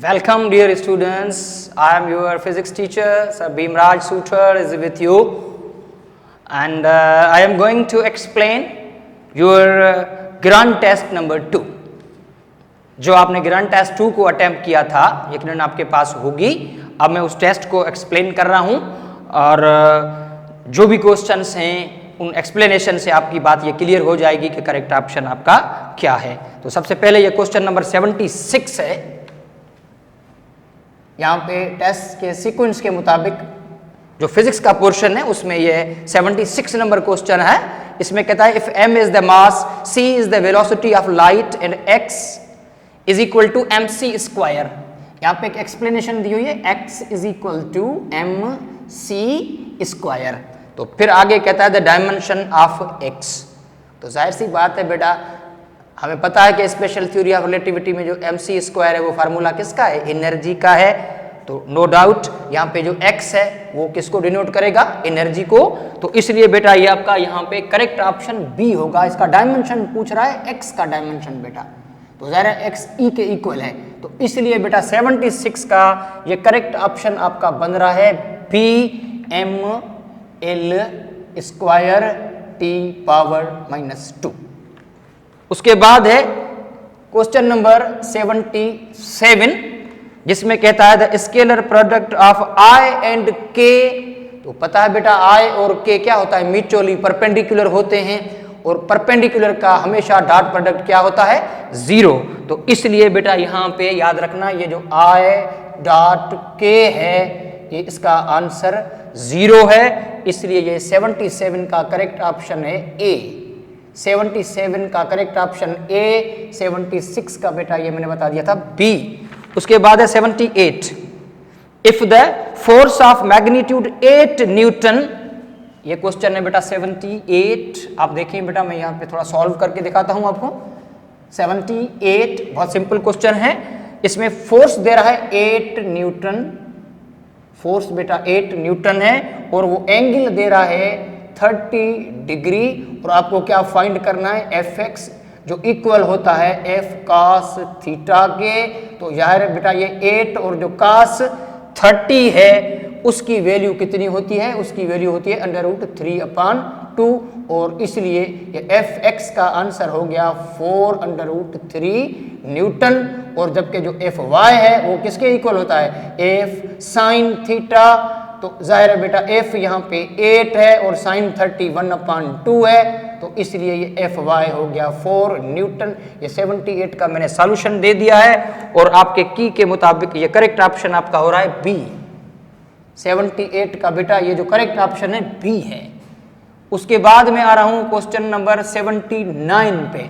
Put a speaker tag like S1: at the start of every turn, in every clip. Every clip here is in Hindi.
S1: Welcome dear students, I am your physics teacher, Sir Bhimraj Suthar is with you and I am going to explain your grand test number 2. जो आपने ग्रांड टेस्ट 2 को अटेम्प्ट किया था यकीनन आपके पास होगी। अब मैं उस टेस्ट को एक्सप्लेन कर रहा हूं और जो भी क्वेश्चंस हैं उन एक्सप्लेनेशन से आपकी बात ये क्लियर हो जाएगी कि करेक्ट ऑप्शन आपका क्या है। तो सबसे पहले ये क्वेश्चन नंबर 76 है। यहाँ पे टेस्ट के सीक्वेंस के मुताबिक जो फिजिक्स का पोर्शन है उसमें ये 76 नंबर क्वेश्चन है। इसमें कहता है if m is the mass, c is the velocity of light and x is equal to mc square. यहाँ पे एक एक्सप्लेनेशन दी हुई है x is equal to mc square. तो फिर आगे कहता है द डायमेंशन ऑफ x। तो जाहिर सी बात है बेटा, हमें पता है कि स्पेशल थ्योरी ऑफ रिलेटिविटी में जो mc स्क्वायर है वो फार्मूला किसका है, एनर्जी का है। तो नो डाउट यहाँ पे जो x है वो किसको डिनोट करेगा, एनर्जी को। तो इसलिए बेटा ये आपका यहाँ पे करेक्ट ऑप्शन बी होगा। इसका डायमेंशन पूछ रहा है x का डायमेंशन बेटा, तो ज़ाहिर है x e के इक्वल है। तो इसलिए बेटा 76 का ये करेक्ट ऑप्शन आपका बन रहा है B ml square t power -2। उसके बाद है क्वेश्चन नंबर 77 जिसमें कहता है the scalar product of I and K। तो पता है बेटा I और K क्या होता है, म्यूचुअली परपेंडिकुलर होते हैं और परपेंडिकुलर का हमेशा डॉट प्रोडक्ट क्या होता है, 0। तो इसलिए बेटा यहाँ पे याद रखना ये जो I डॉट K है ये इसका आंसर 0 है। इसलिए ये 77 का करेक्ट ऑप्शन है A। 77 का करेक्ट ऑप्शन A, 76 का बेटा ये मैंने बता दिया था B। उसके बाद है 78 if the force of magnitude 8 Newton. ये क्वेश्चन है बेटा 78। आप देखिए बेटा मैं यहाँ पे थोड़ा सॉल्व करके दिखाता हूँ आपको। 78 बहुत सिंपल क्वेश्चन है। इसमें फोर्स दे रहा है 8 न्यूटन, फोर्स बेटा 8 न्यूटन है और वो एंगल दे रहा है 30 डिग्री और आपको क्या फाइंड करना है, fx जो इक्वल होता है f cos थीटा के। तो यार बेटा ये 8 और जो cos 30 है उसकी वैल्यू कितनी होती है, उसकी वैल्यू होती है √3/2 और इसलिए ये fx का आंसर हो गया 4√3 न्यूटन। और जबकि जो fy है वो किसके इक्वल होता है, f sin थीटा। तो जाहिर है बेटा f यहाँ पे 8 है और sin 30 1/2 है। तो इसलिए ये fy हो गया 4 न्यूटन। ये 78 का मैंने सॉल्यूशन दे दिया है और आपके की के मुताबिक ये करेक्ट ऑप्शन आपका हो रहा है बी। 78 का बेटा ये जो करेक्ट ऑप्शन है बी है। उसके बाद में आ रहा हूं क्वेश्चन नंबर 79 पे।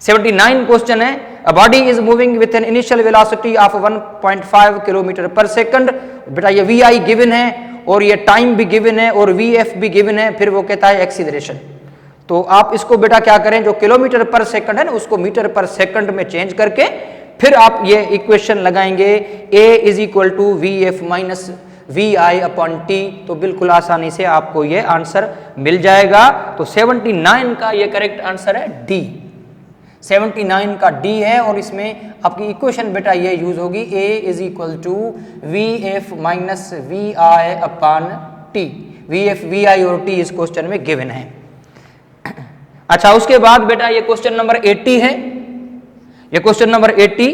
S1: 79 क्वेश्चन है a body is moving with an initial velocity of 1.5 kilometre पर सेकंड। बेटा ये वी आई गिवन है और ये टाइम भी गिवन है और वी एफ भी गिवन है। फिर वो कहता है एक्सीलरेशन। तो आप इसको बेटा क्या करें, जो किलोमीटर पर सेकंड है ना उसको मीटर पर सेकंड में चेंज करके फिर आप ये इक्वेशन लगाएंगे a is equal to V F minus V I upon T. तो बिल्कुल आसानी से आपको ये आंसर मिल जाएगा। तो 79 का ये करेक्ट आंसर है डी। 79 का डी है और इसमें आपकी इक्वेशन बेटा ये यूज होगी a is equal to V F minus V I upon T. V F V I और टी इस क्वेश्चन में गिवन है। अच्छा उसके बाद बेटा ये क्वेश्चन नंबर 80 है। ये क्वेश्चन नंबर 80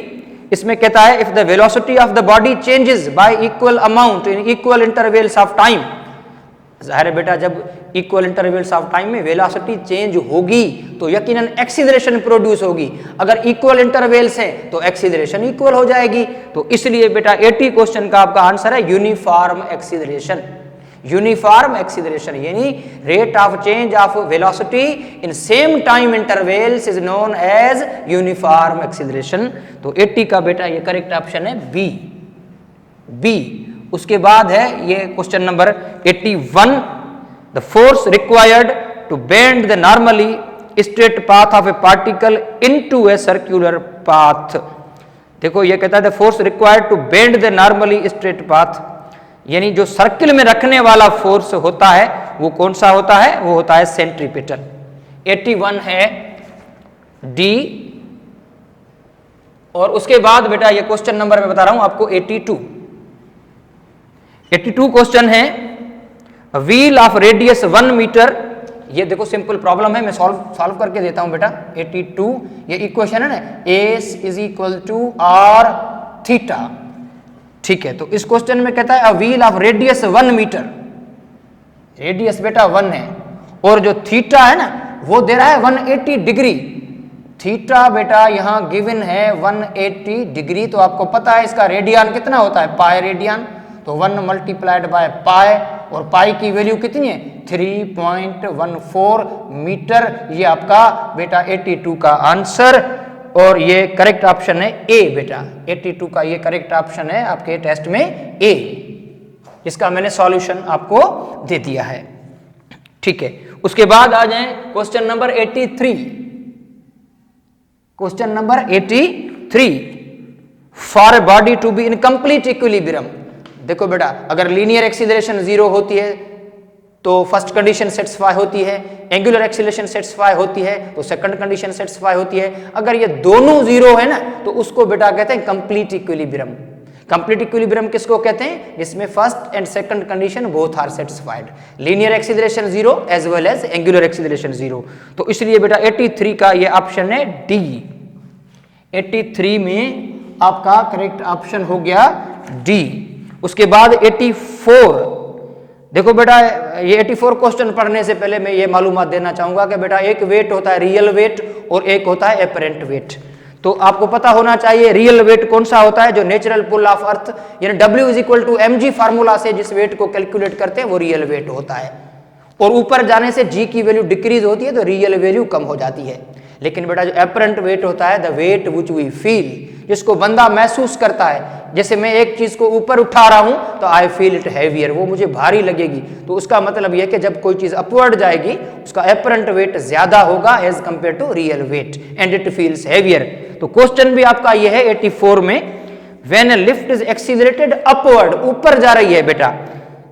S1: इसमें कहता है if the velocity of the body changes y equal amount in equal intervals of time. जाहिर है बेटा जब इक्वल इंटरवल्स ऑफ टाइम में वेलोसिटी चेंज होगी तो यकीनन एक्सीलरेशन प्रोड्यूस होगी। अगर इक्वल इंटरवल्स हैं तो एक्सीलरेशन इक्वल हो जाएगी। तो इसलिए बेटा 80 क्वेश्चन का आपका आंसर है यूनिफॉर्म एक्सीलरेशन। यूनिफॉर्म एक्सीलरेशन यानी rate of change of velocity in same time intervals is known as uniform acceleration. तो 80 का बेटा ये करेक्ट ऑप्शन है बी। बी। उसके बाद है ये question number 81 the force required to bend the normally straight path of a particle into a circular path. देखो ये कहता है the force required to bend the normally straight path यानी जो सर्किल में रखने वाला फोर्स होता है वो कौन सा होता है, वो होता है सेंट्रीपिटल। 81 है डी और उसके बाद बेटा ये क्वेश्चन नंबर मैं बता रहा हूं आपको 82 क्वेश्चन है, व्हील ऑफ रेडियस 1 मीटर। ये देखो सिंपल प्रॉब्लम है, मैं सॉल्व करके देता हूं बेटा। 82 ये इक्वेशन है ना, S is equal to R theta, ठीक है। तो इस क्वेश्चन में कहता है a wheel of radius 1 metre, radius बेटा 1 है और जो थीटा है ना वो दे रहा है 180 डिग्री। थीटा बेटा यहां गिवन है 180 डिग्री, तो आपको पता है इसका रेडियन कितना होता है, पाई रेडियन। तो 1 मल्टीप्लाइड बाय पाई, और पाई की वैल्यू कितनी है 3.14 मीटर। ये आपका बेटा 82 का आंसर, और ये करेक्ट ऑप्शन है ए बेटा। 82 का ये करेक्ट ऑप्शन है आपके टेस्ट में ए, इसका मैंने सॉल्यूशन आपको दे दिया है, ठीक है। उसके बाद आ जाएं question number 83। Question number 83, for a body to be in complete equilibrium. देखो बेटा अगर लीनियर एक्सीलरेशन 0 होती है तो फर्स्ट कंडीशन सेटिस्फाई होती है, एंगुलर एक्सीलरेशन सेटिस्फाई होती है तो सेकंड कंडीशन सेटिस्फाई होती है। अगर ये दोनों 0 है ना तो उसको बेटा कहते हैं कंप्लीट इक्विलिब्रियम। कंप्लीट इक्विलिब्रियम किसको कहते हैं, जिसमें first and second condition both are satisfied, linear acceleration 0 as well as angular acceleration 0। तो इसलिए बेटा 83 का ये ऑप्शन है डी। 83 में आपका करेक्ट ऑप्शन हो गया डी। उसके बाद 84, देखो बेटा ये 84 क्वेश्चन पढ़ने से पहले मैं ये मालूमात देना चाहूंगा कि बेटा एक वेट होता है रियल वेट और एक होता है एपरेंट वेट। तो आपको पता होना चाहिए रियल वेट कौन सा होता है, जो नेचुरल पुल ऑफ अर्थ यानी W is equal to mg formula से जिस वेट को कैलकुलेट करते हैं वो रियल वेट होता है, और ऊपर जाने से g की वैल्यू डिक्रीज होती है तो रियल वैल्यू कम हो जाती है। लेकिन बेटा जो एपरेंट वेट होता है, the weight which we feel, जिसको बंदा महसूस करता है, जैसे मैं एक चीज को ऊपर उठा रहा हूं तो आई फील इट हैवियर, वो मुझे भारी लगेगी। तो उसका मतलब यह कि जब कोई चीज अपवर्ड जाएगी उसका एपरेंट वेट ज्यादा होगा as compare to real weight and it feels heavier. तो क्वेश्चन भी आपका यह है 84 में, when a lift is accelerated upward, ऊपर जा रही है बेटा,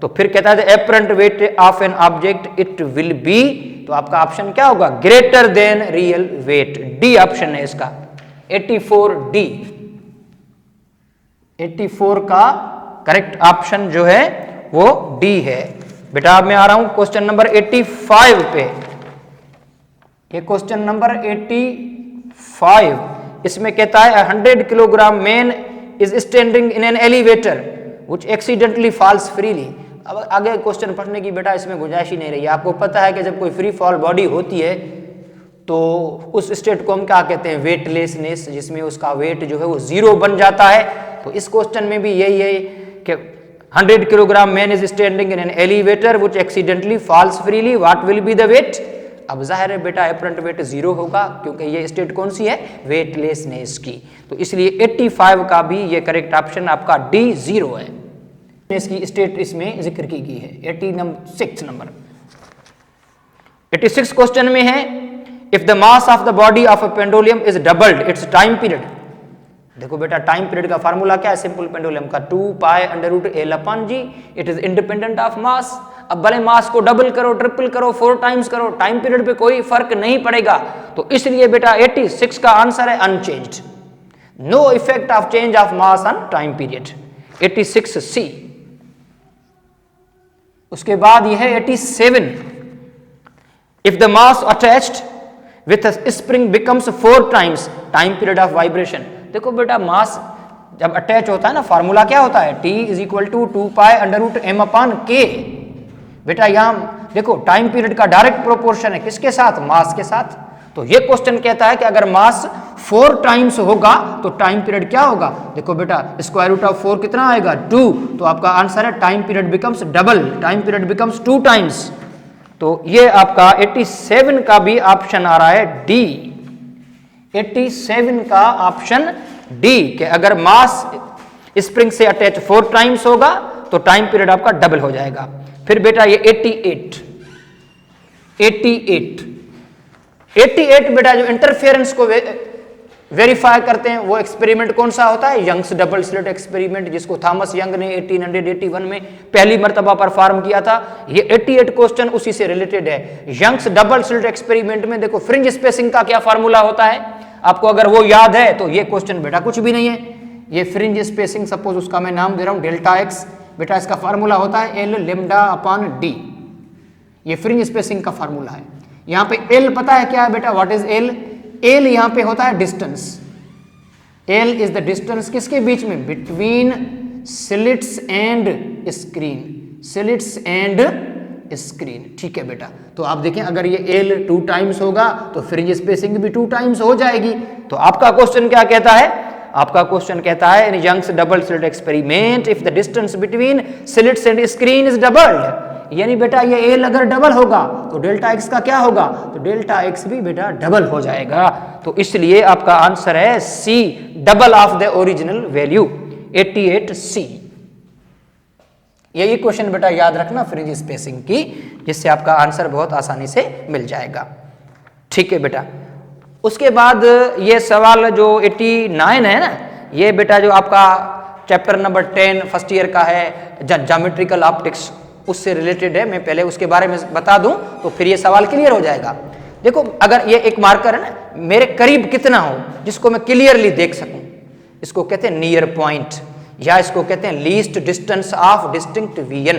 S1: तो फिर कहता है apparent weight of an object it will be, तो आपका ऑप्शन क्या होगा, greater than real weight. D option है इसका, 84 डी। 84 का करेक्ट ऑप्शन जो है वो डी है बेटा। अब मैं आ रहा हूं क्वेश्चन नंबर 85 पे। ये क्वेश्चन नंबर 85, इसमें कहता है 100 kilogram man is standing in an elevator which accidentally falls freely. अब आगे क्वेश्चन पढ़ने की बेटा इसमें गुंजाइश ही नहीं रही है। आपको पता है कि जब कोई फ्री फॉल बॉडी होती है तो उस स्टेट को हम क्या कहते हैं, वेटलेसनेस, जिसमें उसका वेट जो है वो 0 बन जाता है। तो इस क्वेश्चन में भी यही है कि 100 kilogram man is standing in an elevator which accidentally falls freely, what will be the weight. अब जाहिर है बेटा एपरेंट वेट 0 होगा क्योंकि ये स्टेट कौन सी है, वेटलेसनेस की। तो इसलिए 85 का भी ये करेक्ट ऑप्शन आपका डी 0 है। इसकी स्टेट इसमें जिक्र की गई है। 86 नंबर 86 क्वेश्चन में है, if the mass of the body of a pendulum is doubled it's time period. देखो बेटा टाइम पीरियड का फार्मूला क्या है सिंपल पेंडुलम का, 2 pi under root L upon G, it is independent of mass. अब भले मास को डबल करो, ट्रिपल करो, 4 टाइम्स करो, टाइम पीरियड पे कोई फर्क नहीं पड़ेगा। तो इसलिए बेटा 86 का आंसर है unchanged, no effect of change of mass on time period, 86 C. उसके बाद यह है 87, if the mass attached with spring becomes 4 times time period of vibration. देखो बेटा मास जब अटैच होता है ना, फार्मूला क्या होता है, T is equal to 2 pi under root M upon K. बेटा यहां देखो टाइम पीरियड का डायरेक्ट प्रोपोर्शन है किसके साथ, मास के साथ। तो ये क्वेश्चन कहता है कि अगर मास 4 टाइम्स होगा तो टाइम पीरियड क्या होगा। देखो बेटा स्क्वायर रूट ऑफ 4 कितना आएगा, 2। तो आपका आंसर है time period becomes double, time period becomes 2 times. तो ये आपका 87 का भी ऑप्शन आ रहा है डी। 87 का ऑप्शन डी कि अगर मास स्प्रिंग से अटैच 4 टाइम्स होगा तो टाइम पीरियड आपका डबल हो जाएगा। फिर बेटा ये 88 बेटा जो इंटरफेरेंस को वेरीफाई करते हैं वो एक्सपेरिमेंट कौन सा होता है, यंग्स डबल स्लिट एक्सपेरिमेंट, जिसको थॉमस यंग ने 1881 में पहली मर्तबा परफॉर्म किया था। ये 88 क्वेश्चन उसी से रिलेटेड है। यंग्स डबल स्लिट एक्सपेरिमेंट में देखो फ्रिंज स्पेसिंग का क्या फार्मूला होता है, आपको अगर वो याद है तो ये क्वेश्चन बेटा कुछ भी नहीं है। ये फ्रिंज स्पेसिंग सपोज उसका मैं नाम दे रहा हूं डेल्टा एक्स, बेटा इसका फार्मूला होता है एल लेमडा अपॉन डी, ये फ्रिंज स्पेसिंग का फार्मूला है। यहां पे एल पता है क्या है बेटा, व्हाट इज एल? एल यहां पे होता है distance, L is the distance किसके बीच में, between slits and screen, slits and screen, ठीक है बेटा। तो आप देखें अगर ये एल 2 टाइम्स होगा तो फ्रिंज स्पेसिंग भी 2 टाइम्स हो जाएगी। तो आपका क्वेश्चन क्या कहता है, आपका क्वेश्चन कहता है in Young's double slit experiment if the distance between slits and screen is doubled, यानी बेटा ये एल अगर डबल होगा तो डेल्टा एक्स का क्या होगा, तो डेल्टा एक्स भी बेटा डबल हो जाएगा। तो इसलिए आपका आंसर है C, double of the original value 88C। यही क्वेश्चन बेटा याद रखना फ्रिंज स्पेसिंग की, जिससे आपका आंसर बहुत आसानी से मिल जाएगा, ठीक है बेटा। उसके बाद ये सवाल जो 89 है ना, ये बेटा जो आपका चैप्टर नंबर 10 फर्स्ट ईयर का है ज्योमेट्रिकल ऑप्टिक्स, उससे रिलेटेड है। मैं पहले उसके बारे में बता दूं तो फिर ये सवाल क्लियर हो जाएगा। देखो अगर ये एक मार्कर है ना, मेरे करीब कितना हो जिसको मैं क्लियरली देख सकूं, इसको कहते हैं नियर पॉइंट, या इसको कहते हैं least distance of distinct vision.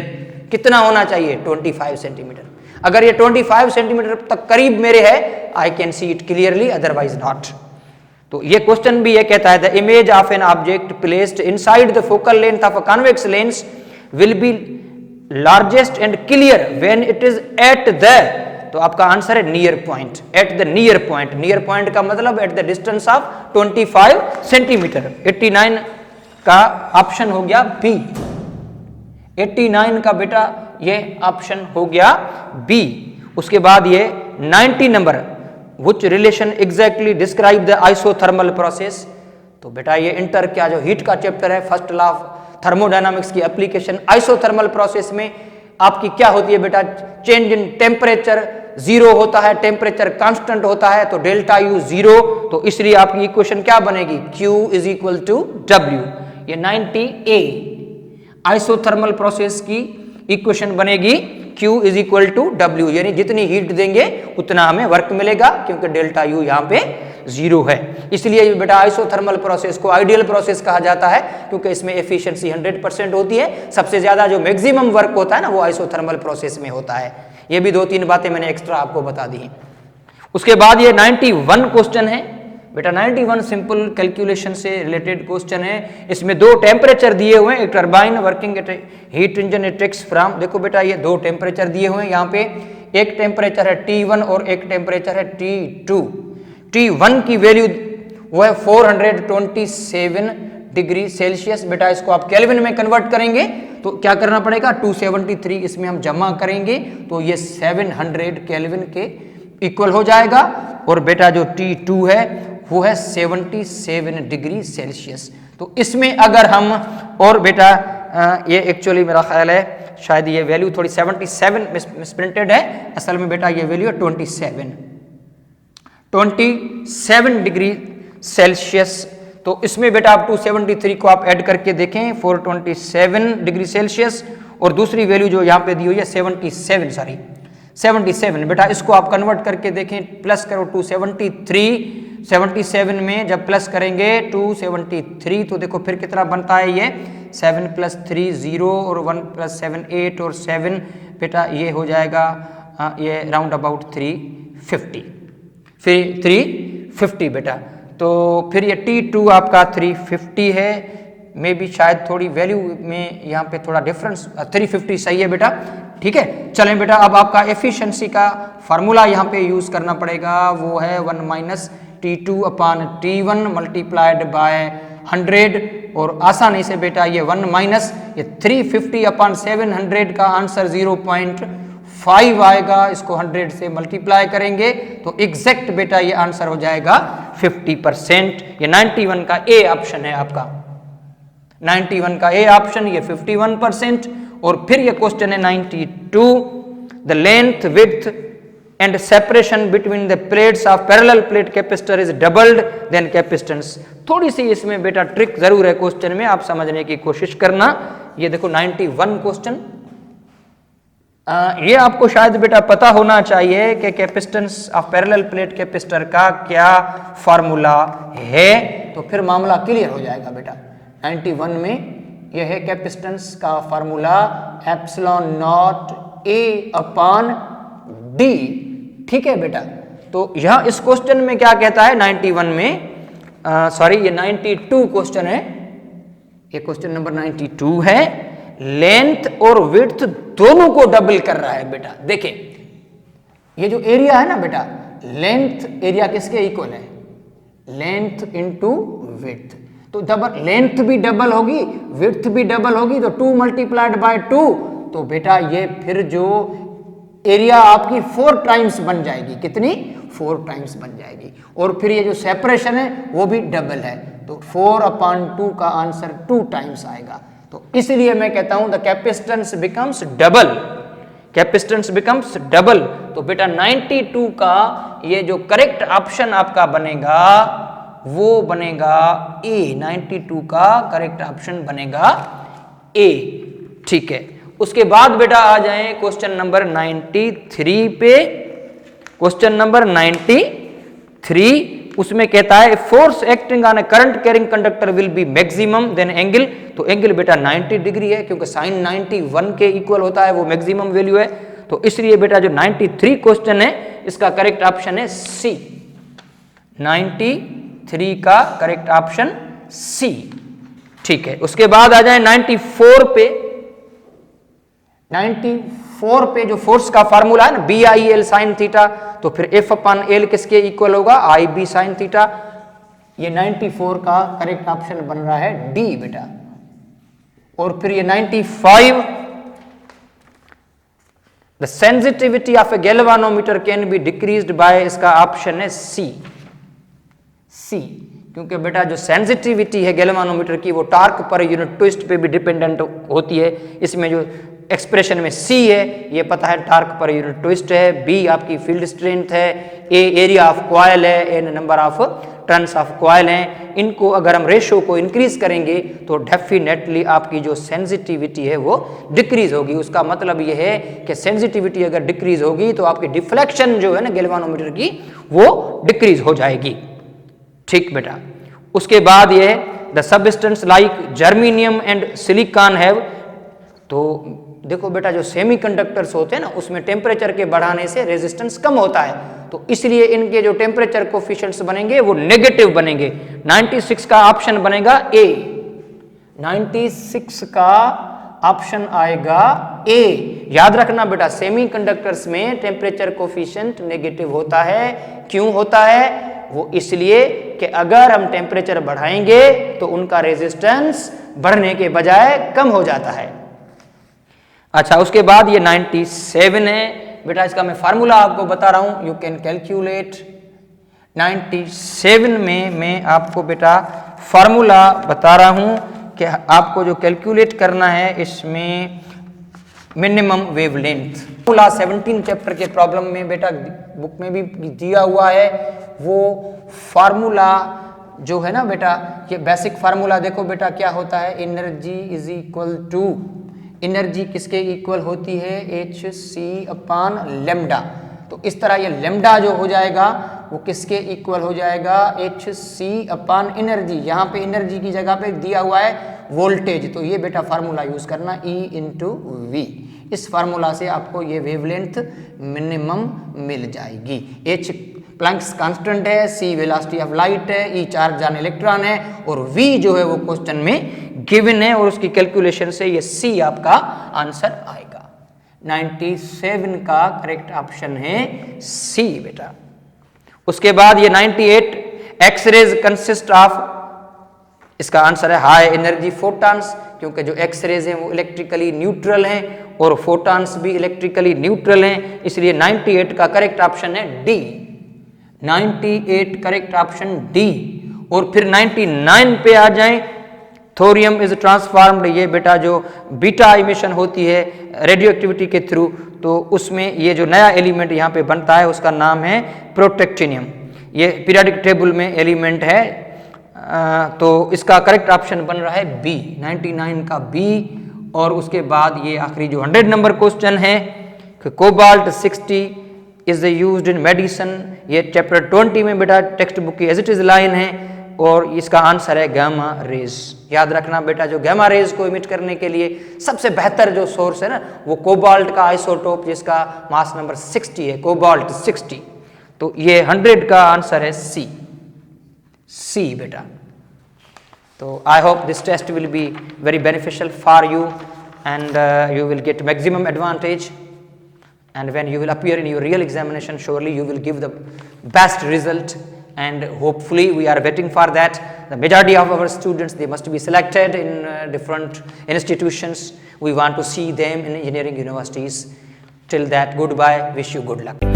S1: कितना होना चाहिए, 25 सेंटीमीटर। अगर ये 25 सेंटीमीटर तक करीब मेरे है, I can see it clearly, otherwise not. तो ये क्वेश्चन भी ये कहता है the image of an object placed inside the focal length of a convex lens will be largest and clear when it is at the, तो आपका आंसर है near point, at the near point. Near point का मतलब at the distance of 25 centimetre. 89 का ऑप्शन हो गया बी, 89 का बेटा ये ऑप्शन हो गया बी। उसके बाद ये 90 number, which relation exactly describe the isothermal process. तो बेटा ये इंटर क्या जो हीट का चैप्टर है, फर्स्ट लॉ ऑफ थर्मोडायनामिक्स की एप्लीकेशन आइसोथर्मल प्रोसेस में आपकी क्या होती है बेटा, चेंज इन टेम्परेचर 0 होता है, टेम्परेचर कांस्टेंट होता है, तो डेल्टा यू 0। तो इसलिए आपकी इक्वेशन क्या बनेगी, Q is equal to W। ये 90A आइसोथर्मल प्रोसेस की इक्वेशन बनेगी Q is equal to W, यानी जितनी हीट देंगे उतना हमें वर्क मिलेगा, क्योंकि डेल्टा U यहाँ पे 0 है। इसलिए बेटा आइसोथर्मल प्रोसेस को आइडियल प्रोसेस कहा जाता है, क्योंकि इसमें एफिशिएंसी 100% होती है। सबसे ज्यादा जो मैक्सिमम वर्क होता है ना, वो आइसोथर्मल प्रोसेस में होता है। ये भी 2-3 बातें मैंने एक्स्ट्रा आपको बता दी हैं। उसके बाद ये 91 क्वेश्चन है बेटा, 91 सिंपल कैलकुलेशन से रिलेटेड क्वेश्चन है। इसमें 2 टेम्परेचर दिए हुए हैं, एक turbine working at heat engine it takes from, देखो बेटा ये 2 टेम्परेचर दिए हुए हैं यहाँ पे, एक टेम्परेचर है T1 और एक टेम्परेचर है T2। T1 की वैल्यू वो है 427 डिग्री सेल्सियस। बेटा इसको आप केल्विन में कन्वर्ट करेंगे तो क्या करना पड़ेगा, 273 इसमें हम जमा करेंगे तो ये 700 केल्विन के इक्वल हो जाएगा। और बेटा जो T2 है वो है 77 डिग्री सेल्सियस। तो इसमें अगर हम, और बेटा ये एक्चुअली मेरा ख्याल है शायद ये वैल्यू थोड़ी 77 मिसप्रिंटेड है, असल में बेटा ये वैल्यू है 27 डिग्री सेल्सियस। तो इसमें बेटा आप 273 को आप ऐड करके देखें, 427 डिग्री सेल्सियस, और दूसरी वैल्यू जो यहाँ पे दी हुई है 77 बेटा इसको आप कन्वर्ट करके देखें, प्लस करो 273, 77 में जब प्लस करेंगे 273 तो देखो फिर कितना बनता है, ये 7 + 3 0 और 1 + 7 8 और 7 बेटा ये हो जाएगा ये राउंड अबाउट 350, फिर 350 बेटा। तो फिर ये T2 आपका 350 है, मे भी शायद थोड़ी वैल्यू में यहाँ पे थोड़ा डिफरेंस, 350 सही है बेटा, ठीक है। चलें बेटा अब आपका एफिशिएंसी का फार्मूला यहाँ पे यूज करना पड़ेगा, वो है 1 - T2/T1 मल्टीप्लाइड बाय 100, और आसानी से बेटा ये 1 - ये 350/700 का आंसर 0.5 आएगा। इसको 100 से मल्टीप्लाई करेंगे तो एग्जैक्ट बेटा ये आंसर हो जाएगा 50%। ये 91 का ए ऑप्शन है आपका, 91 का ए ऑप्शन, ये 51%। और फिर ये क्वेश्चन है 92, the length width and separation between the plates of parallel plate capacitor is doubled then capacitance. थोड़ी सी इसमें बेटा ट्रिक जरूर है क्वेश्चन में, आप समझने की कोशिश करना। ये देखो 91 क्वेश्चन, ये आपको शायद बेटा पता होना चाहिए कि capacitance of parallel plate capacitor का क्या फॉर्मूला है, तो फिर मामला क्लियर हो जाएगा बेटा। 91 में यह है कैपेसिटेंस का formula epsilon not a upon D. ठीक है बेटा, तो यह इस क्वेश्चन में क्या कहता है 91 में, सॉरी ये 92 क्वेश्चन है, ये क्वेश्चन नंबर 92 है। लेंथ और विड्थ दोनों को डबल कर रहा है बेटा। देखिए ये जो एरिया है ना बेटा, लेंथ एरिया किसके इक्वल है, लेंथ इनटू विड्थ, तो डबल लेंथ भी डबल होगी विड्थ भी डबल होगी, तो 2 मल्टीप्लाइड बाय 2, तो बेटा ये फिर जो एरिया आपकी 4 टाइम्स बन जाएगी। कितनी? 4 टाइम्स बन जाएगी। और फिर ये जो सेपरेशन है वो भी डबल है, तो 4/2 का आंसर 2 टाइम्स आएगा। तो इसलिए मैं कहता हूं the capacitance becomes double, capacitance becomes double. तो बेटा 92 का ये जो करेक्ट ऑप्शन आपका बनेगा वो बनेगा ए। 92 का करेक्ट ऑप्शन बनेगा ए। ठीक है, उसके बाद बेटा आ जाए क्वेश्चन नंबर 93 पे। क्वेश्चन नंबर 93 उसमें कहता है force acting on a current carrying conductor will be maximum then angle. तो एंगल बेटा 90 डिग्री है, क्योंकि साइन 91 के इक्वल होता है, वो मैक्सिमम वैल्यू है। तो इसलिए बेटा जो 93 क्वेश्चन है इसका करेक्ट ऑप्शन है सी। 93 का करेक्ट ऑप्शन सी। ठीक है, उसके बाद आ जाए 94 पे। 94 पे जो फोर्स का फार्मूला है ना BIL साइन थीटा, तो फिर F/L किसके इक्वल होगा, IB साइन थीटा। ये 94 का करेक्ट ऑप्शन बन रहा है डी बेटा। और फिर ये 95, the sensitivity of A galvanometer can be decreased bye, इसका ऑप्शन है सी। सी, क्योंकि बेटा जो सेंसिटिविटी है गैल्वानोमीटर की वो टॉर्क पर यूनिट ट्विस्ट पे भी डिपेंडेंट होती है। इसमें जो एक्सप्रेशन में सी है ये पता है टॉर्क पर यूनिट ट्विस्ट है, बी आपकी फील्ड स्ट्रेंथ है, ए एरिया ऑफ कॉइल है, N number of turns of coil हैं। इनको अगर हम रेशो को इंक्रीज करेंगे तो डेफिनेटली आपकी जो सेंसिटिविटी है वो डिक्रीज होगी। उसका मतलब ये है कि सेंसिटिविटी अगर डिक्रीज होगी तो आपकी डिफ्लेक्शन जो है ना गैल्वानोमीटर की वो डिक्रीज हो जाएगी। ठीक बेटा, उसके बाद ये the substance like germanium and silicon have. तो देखो बेटा जो सेमीकंडक्टर्स होते हैं ना उसमें टेम्परेचर के बढ़ाने से रेजिस्टेंस कम होता है, तो इसलिए इनके जो टेम्परेचर कोफिशिएंट्स बनेंगे वो नेगेटिव बनेंगे। 96 का ऑप्शन बनेगा ए। 96 का ऑप्शन आएगा ए। याद रखना बेटा सेमीकंडक्टर्स में टेम्परेचर कोफिशिएंट नेगेटिव होता है। क्यों होता है? वो इसलिए कि अगर हम टेम्परेचर बढ़ाएंगे तो उनका रेजिस्टेंस बढ़ने के बजाय कम हो जाता है। अच्छा, उसके बाद ये 97 है बेटा, इसका मैं फार्मूला आपको बता रहा हूं, यू कैन कैलकुलेट। 97 में मैं आपको बेटा फार्मूला बता रहा हूं कि आपको जो कैलकुलेट करना है इसमें मिनिमम वेवलेंथ। फार्मूला 17 चैप्टर के प्रॉब्लम में बेटा बुक में भी दिया हुआ है। वो फार्मूला जो है ना बेटा, ये बेसिक फार्मूला देखो बेटा क्या होता है, energy is equal to, energy किसके इक्वल होती है, hc/λ। तो इस तरह ये लेमडा जो हो जाएगा वो किसके इक्वल हो जाएगा, hc/एनर्जी। यहाँ पे एनर्जी की जगह पे दिया हुआ है वोल्टेज, तो ये बेटा फार्मूला यूज करना E/V। इस फार्मूला से आपको ये वेवलेंथ मिनिमम मिल जाएगी। H प्लैंक्स कांस्टेंट है, C वेलोसिटी ऑफ लाइट है, E चार्ज ऑन इलेक्ट्रॉन है, और V जो है वो क्वेश्चन में गिवन है, और उसकी कैलकुलेशन से ये C आपका आंसर आएगा। 97 का करेक्ट ऑप्शन है C बेटा। उसके बाद ये 98, एक्सरेज कंसिस्ट ऑफ, इसका आंसर है हाई एनर्जी फोटॉन्स, क्योंकि जो एक्सरेज हैं वो इलेक्ट्रिकली न्यूट्रल हैं और फोटॉन्स भी इलेक्ट्रिकली न्यूट्रल हैं, इसलिए 98 का करेक्ट ऑप्शन है डी। 98 correct option D. और फिर 99 पे आ जाएं, थोरियम इज ट्रांसफॉर्म्ड। ये बेटा जो बीटा इमिशन होती है रेडियो एक्टिविटी के थ्रू, तो उसमें ये जो नया एलिमेंट यहाँ पे बनता है उसका नाम है प्रोटेक्टिनियम। ये पीरियोडिक टेबल में एलिमेंट है, तो इसका करेक्ट ऑप्शन बन रहा है बी, 99 का बी। और उसके बाद ये आखिरी जो 100 नंबर क्वेश्चन है cobalt 60 is used in medicine, ये चैप्टर 20 में बेटा टेक्स्ट बुक की एज इट इज लाइन है, और इसका आंसर है गामा रेज। याद रखना बेटा, जो गामा रेज को इमिट करने के लिए सबसे बेहतर जो सोर्स है ना, वो कोबाल्ट का आइसोटोप जिसका मास नंबर 60 है, कोबाल्ट 60। तो ये 100 का आंसर है सी बेटा। तो I hope this test will be very beneficial for you and you will get maximum advantage, and when you will appear in your real examination, surely you will give the best result, and hopefully we are waiting for that. The majority of our students, they must be selected in different institutions. We want to see them in engineering universities. Till that, goodbye, wish you good luck.